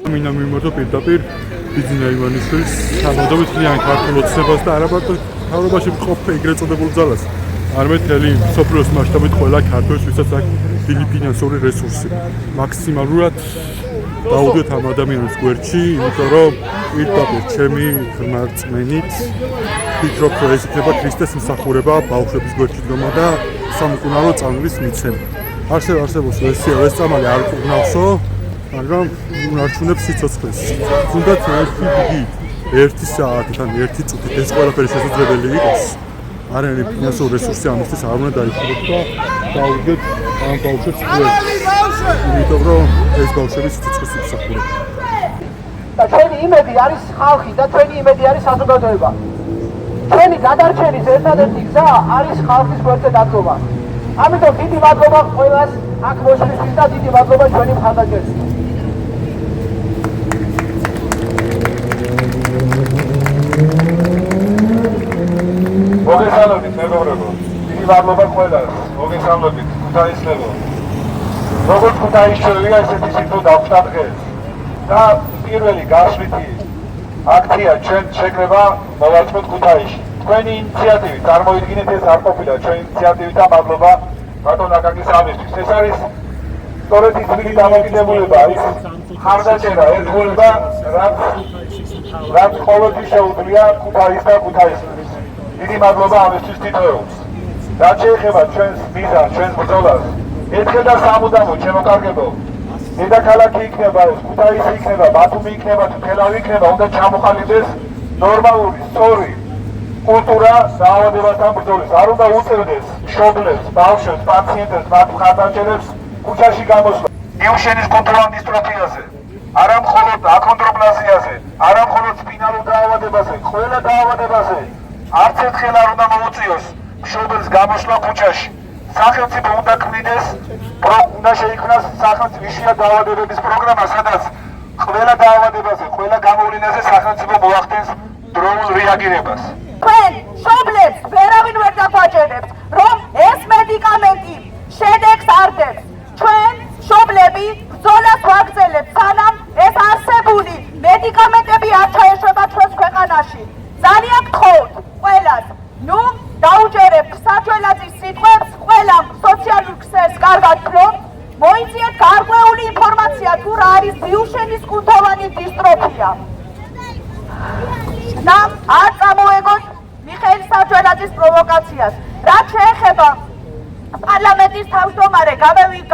მინდა მიმართო პირდაპირ ბიძინა ივანიშვილის სამოდობით ხნიანი ქართულ ოცნებას და არა მარტო მთავრობაში მყოფ ეგრეთ წოდებულ ძალას, არამედ მთელი მსოფლიოს მასშტაბით ყველა ქართველს, ვისაც აქვს დიდი ფინანსური რესურსი. მაქსიმალურად დაუდგეთ ამ ადამიანებს გვერდში, იმიტომ რომ პირდაპირ ჩემი ღრმარწმენით ვფიქრობ, რომ ეს იქნება ქრისტეს მსახურება, ბავშვების გვერდში დგომა და სამკურნალო წამების მიცემა. არსებობს ვერსია, ეს წამალი არ კურნავსო, მაგრამ უნარჩუნებს სიცოცხლეს. თუნდაც ერთი საათით ან ერთი წუთით ეს ყველაფერი შესაძლებელი იყოს. არანაირი ფინანსური რესურსი ამისთვის არ უნდა დაიხუროთ და დაუდგეთ ამ ბავშვებს გვერდში. იმიტომ რომ ეს ბავშვები სიცოცხლეს იმსახურებენ. და ჩვენი იმედი არის ხალხი და ჩვენი იმედი არის საზოგადოება. ჩვენი გადარჩენის ერთადერთი გზა არის ხალხის გვერდზე დადგომა. ამიტომ დიდი მადლობა ყველას აქ მოსვლისთვის და დიდი მადლობა ჩვენი მხარდაჭერისთვის. მოგესალმებით მეგობრებო, დიდი მადლობა ყველას, მოგესალმებით ქუთაისლებო. როგორც ქუთაისშევია, ესეთი სიტყვა დავხვდა დღეს. და პირველი გასვლითი აქცია ჩვენ შეკრება მოვაწყოთ ქუთაისში. თქვენი ინიციატივით წარმოიდგინეთ, ეს არ ყოფილა ჩვენი ინიციატივით და მადლობა ბატონ აკაკის ამისთვის. ეს არის სწორედ ის დიდი დამოკიდებულება, ის მხარდაჭერა, ერთგულება, რაც ყოველთვის შეუძლია ქუთაისს და ქუთაისელებს. დიდი მადლობა ამისთვის თითოეულს. რაც შეეხება ჩვენს მიზანს, ჩვენს ბრძოლას, ერთხელ და სამუდამოდ შემოკარგებო. დედაქალაქი იქნება, ქუთაისი იქნება, ბათუმი იქნება, თუ თელავი იქნება, უნდა ჩამოყალიბდეს ნორმალური, სწორი კულტურა დაავადებასთან ბრძოლის. არ უნდა უწევდეს მშობლებს, ბავშვებს, პაციენტებს, მათ მხარდაჭერებს ქუჩაში გამოსვლა. იუშენის კულტურულ დისტროფიაზე, არა მხოლოდ აქონდროპლაზიაზე, არა მხოლოდ სპინალურ დაავადებაზე, ყველა დაავადებაზე. არც ერთხელ არ უნდა მოუწიოს მშობელს გამოსვლა ქუჩაში. სახელმწიფო უნდა ქმნიდეს, უნდა შეიქმნას სახელმწიფო იშვიათ დაავადებების პროგრამა, სადაც ყველა დაავადებაზე, ყველა გამოვლენაზე სახელმწიფო მოახდენს დროულ რეაგირებას. თქვენ მშობლებს ვერავინ ვერ დაფაჭერებთ, რომ ეს მედიკამენტი შედეგს არ დებს. ჩვენ მშობლები ბრძოლას ვაგრძელებთ, სანამ ეს არსებული მედიკამენტები არ ჩაეშვება ჩვენს ქვეყანაში. ძალიან გთხოვთ ყველას, ნუ დაუჯერებთ საჯველაძის სიტყვებს, ყველამ სოციალურ ქსელს კარგად ფლობთ, მოიძიეთ გარკვეული ინფორმაცია, თუ რა არის ბიუშენის კუნთოვანი დისტროფია. და არ წამოეგოთ მიხეილ საჯველაძის პროვოკაციას. რაც შეეხება პარლამენტის თავმჯდომარე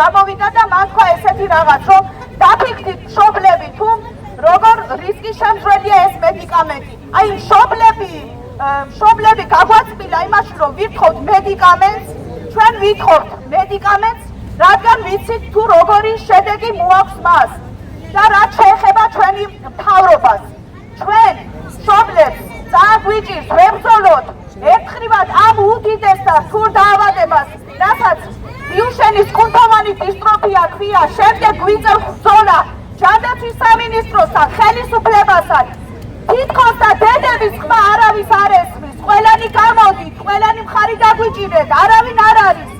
გამოვიდა და მან თქვა ესეთი რაღაც, რომ დაფიქრდით მშობლები, თუ როგორ რისკის შემცველია ეს მედიკამენტი. აი მშობლები გაგვაწმილა იმაში, რომ ვითხოვთ მედიკამენტს, ჩვენ ვითხოვთ მედიკამენტს, რადგან ვიცით თუ როგორი შედეგი მოაქვს მას. და რაც შეეხება ჩვენი მთავრობას, ჩვენ მშობლებს წაგვიჭირს ვებრძოლოთ ერთხრივად ამ უდიდეს და სრულ დაავადებას, რასაც ბიუშენის კუნთოვანი დისტროფია ქვია. შემდეგ გვიწევს ბრძოლა ჯანდაცვის სამინისტროსთან, ხელისუფლებასთან. თითქოს და დედების ხმა არავის არ ესმის. ყველანი გამოდით, ყველანი მხარი დაგვიჭირეთ, არავინ არ არის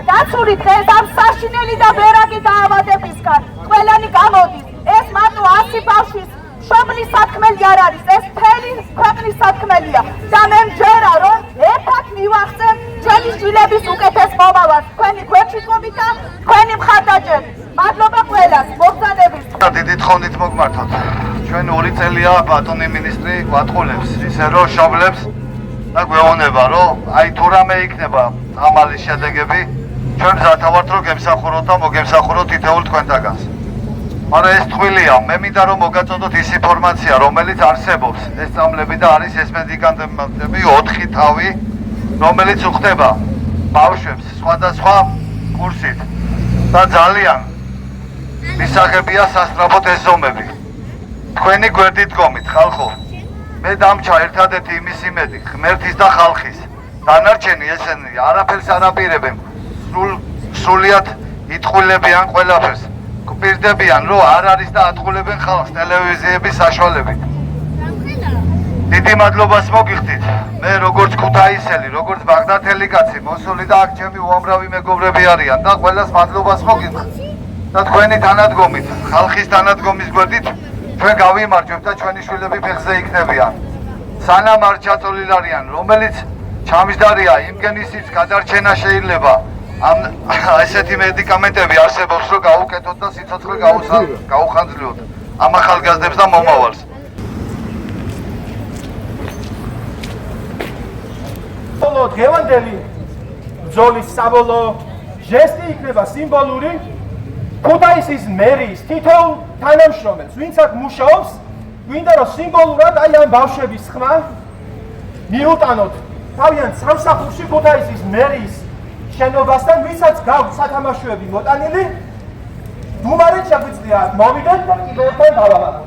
დაცული დღეს ამ საშინელი და ბერაგი დაავადებისგან. ყველანი გამოდით. ეს მარტო 100 ბავშვის მშობლის სათქმელი არ არის, ეს მთელი ქვეყნის სათქმელია. და მე მჯერა, რომ ერთად მივახცენ ჩვენი შვილების უკეთეს მომავალს, თქვენი გვერდში დგომით და თქვენი მხარდაჭერით. მადლობა ყველას, მოგზაურობთ. დიდი თხოვნით მოგმართოთ. ჩვენ 2 წელია ბატონი მინისტრი გვატყულებს ისე რომ მშობლებს და გვეუბნება, რომ აი თუ რამე იქნება ამალის შედეგები, ჩვენ მზადავართ რომ გემსახუროთ და მოგემსახუროთ თითოეულ თქვენთაგანს. მაგრამ ეს თვლია, მე მინდა რომ მოგაწოდოთ ის ინფორმაცია, რომელიც არსებობს, ეს წამლები და არის ეს მედიკამენტები 4 თავი, რომელიც უხდება ბავშვებს სხვადასხვა კურსით და ძალიან მისაღებია სასწრაფო ეზომები. თქვენი გვერდით დგომით, ხალხო. მე დამჩა ერთადერთი იმის იმედი, ღმერთის და ხალხის. დანარჩენი ესენი არაფერს არ აპირებენ. სრულიად იტყულებიან ყველაფერს. გვპირდებიან, რომ არ არის და ატყულებენ ხალხს ტელევიზიების საშუალებით. დიდი მადლობას მოგიხდით. მე როგორც ქუთაისელი, როგორც ბაღდათელი კაცი, მოსული და აქ ჩემი უამრავი მეგობრები არიან და ყველას მადლობას მოგიხდით. და თქვენი თანადგომით, ხალხის თანადგომის გვერდით ჩვენ გავიმარჯვებთ და ჩვენი შვილები ფეხზე იქნებიან. სანამ არ ჩაწოლილ არიან, რომელიც ჩამჯდარია, იმგენისიც გადარჩენა შეიძლება. ამ ესეთი მედიკამენტები არსებობს, რომ გაუკეთოთ და სიცოცხლე გაუხანძლიოთ ამ ახალგაზრდებს და მომავალს. ბოლო დღევანდელი ბრძოლის საბოლოო ჟესტი იქნება სიმბოლური ქუთაისის მერიის თითოეულ თანამშრომელს, ვინც აქ მუშაობს, გვინდა რომ სიმბოლურად აი ამ ბავშვების ხმა მიუტანოთ თავიანთ სამსახურში ქუთაისის მერიის შენობასთან, ვისაც გაქვთ სათამაშოები მოტანილი, დუმარეთ შეგვიძლია მოვიდეთ და კიდევ ერთხელ დავაბანოთ.